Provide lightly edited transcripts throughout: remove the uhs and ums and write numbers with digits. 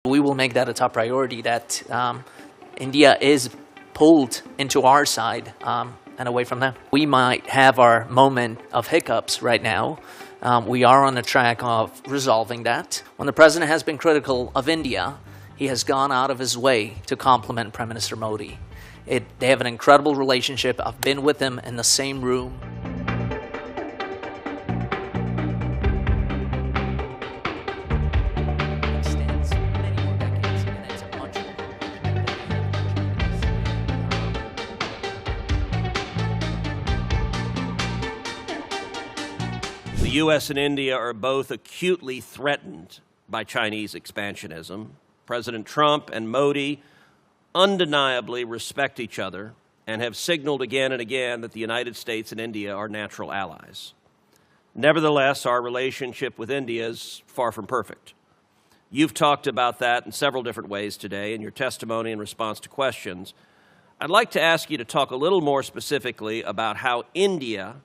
We will make that a top priority, that India is pulled into our side and away from them. We might have our moment of hiccups right now. We are on the track of resolving that. When the president has been critical of India, he has gone out of his way to compliment Prime Minister Modi. They have an incredible relationship. I've been with him in the same room. The U.S. and India are both acutely threatened by Chinese expansionism. President Trump and Modi undeniably respect each other and have signaled again and again that the United States and India are natural allies. Nevertheless, our relationship with India is far from perfect. You've talked about that in several different ways today in your testimony in response to questions. I'd like to ask you to talk a little more specifically about how India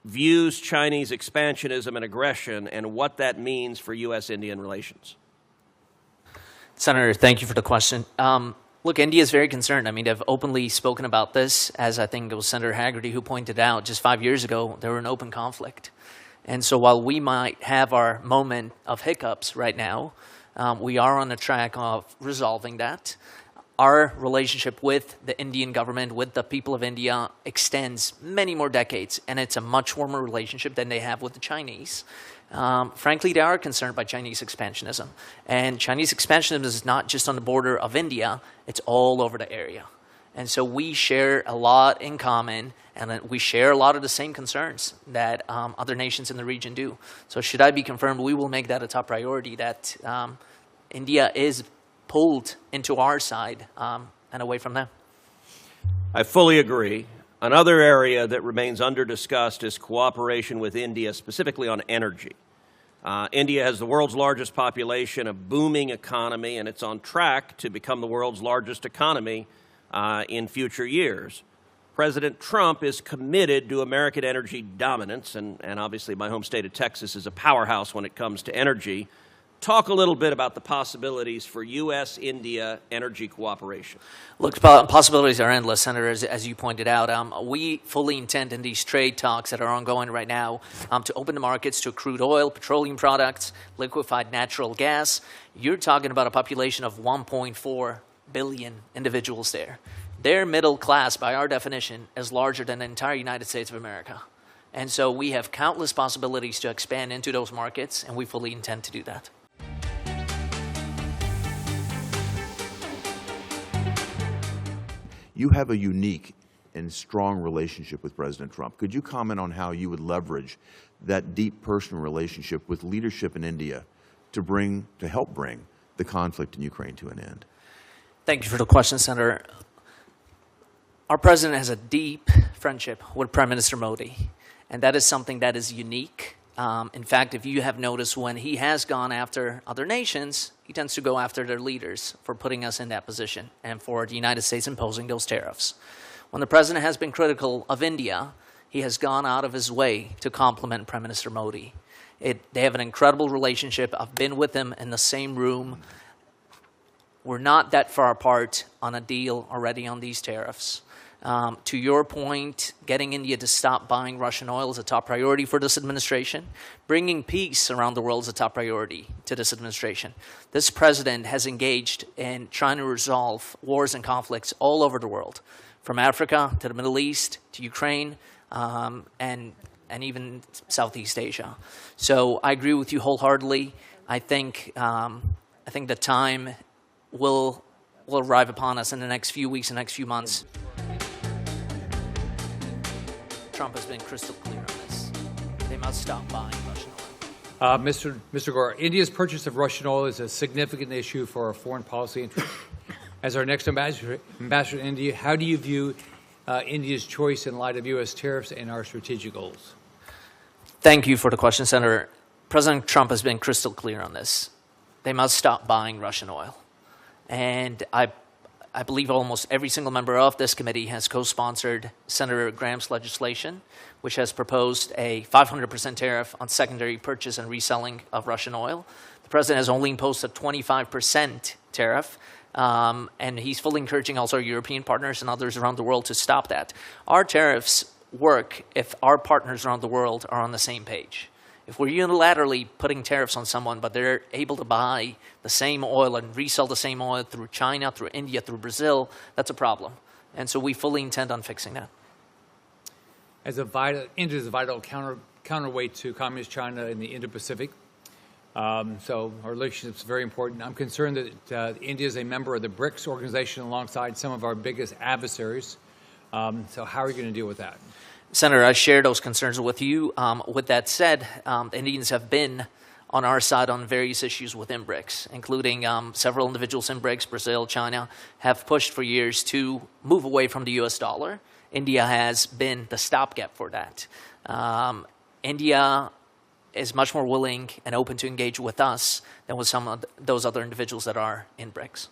views Chinese expansionism and aggression and what that means for U.S.-Indian relations. Senator, thank you for the question. Look, India is very concerned. I mean, they've openly spoken about this, as I think it was Senator Haggerty who pointed out just 5 years ago, they were in open conflict. And so while we might have our moment of hiccups right now, we are on the track of resolving that. Our relationship with the Indian government, with the people of India, extends many more decades, and it's a much warmer relationship than they have with the Chinese. Frankly, they are concerned by Chinese expansionism. And Chinese expansionism is not just on the border of India, it's all over the area. And so we share a lot in common, and we share a lot of the same concerns that other nations in the region do. So should I be confirmed, we will make that a top priority, that India is pulled into our side and away from them. I fully agree. Another area that remains under-discussed is cooperation with India, specifically on energy. India has the world's largest population, a booming economy, and it's on track to become the world's largest economy in future years. President Trump is committed to American energy dominance, and obviously my home state of Texas is a powerhouse when it comes to energy. Talk a little bit about the possibilities for U.S.-India energy cooperation. Look, possibilities are endless, Senator, as you pointed out. We fully intend in these trade talks that are ongoing right now to open the markets to crude oil, petroleum products, liquefied natural gas. You're talking about a population of 1.4 billion individuals there. Their middle class, by our definition, is larger than the entire United States of America. And so we have countless possibilities to expand into those markets, and we fully intend to do that. You have a unique and strong relationship with President Trump. Could you comment on how you would leverage that deep personal relationship with leadership in India to help bring the conflict in Ukraine to an end? Thank you for the question, Senator. Our president has a deep friendship with Prime Minister Modi, and that is something that is unique. In fact, if you have noticed, when he has gone after other nations, he tends to go after their leaders for putting us in that position and for the United States imposing those tariffs. When the president has been critical of India, he has gone out of his way to compliment Prime Minister Modi. They have an incredible relationship. I've been with him in the same room. We're not that far apart on a deal already on these tariffs. To your point, getting India to stop buying Russian oil is a top priority for this administration. Bringing peace around the world is a top priority to this administration. This president has engaged in trying to resolve wars and conflicts all over the world, from Africa to the Middle East to Ukraine and even Southeast Asia. So I agree with you wholeheartedly. I think the time will arrive upon us in the next few weeks and next few months. Trump has been crystal clear on this. They must stop buying Russian oil. Mr. Gor, India's purchase of Russian oil is a significant issue for our foreign policy interests. As our next ambassador to India, how do you view India's choice in light of U.S. tariffs and our strategic goals? Thank you for the question, Senator. President Trump has been crystal clear on this. They must stop buying Russian oil. And I believe almost every single member of this committee has co-sponsored Senator Graham's legislation, which has proposed a 500% tariff on secondary purchase and reselling of Russian oil. The president has only imposed a 25% tariff, and he's fully encouraging also our European partners and others around the world to stop that. Our tariffs work if our partners around the world are on the same page. If we're unilaterally putting tariffs on someone, but they're able to buy the same oil and resell the same oil through China, through India, through Brazil, that's a problem. And so we fully intend on fixing that. India is a vital counterweight to Communist China in the Indo-Pacific. So our relationship is very important. I'm concerned that India is a member of the BRICS organization alongside some of our biggest adversaries. So how are you going to deal with that? Senator, I share those concerns with you. With that said, the Indians have been on our side on various issues within BRICS, including several individuals in BRICS, Brazil, China, have pushed for years to move away from the U.S. dollar. India has been the stopgap for that. India is much more willing and open to engage with us than with some of those other individuals that are in BRICS.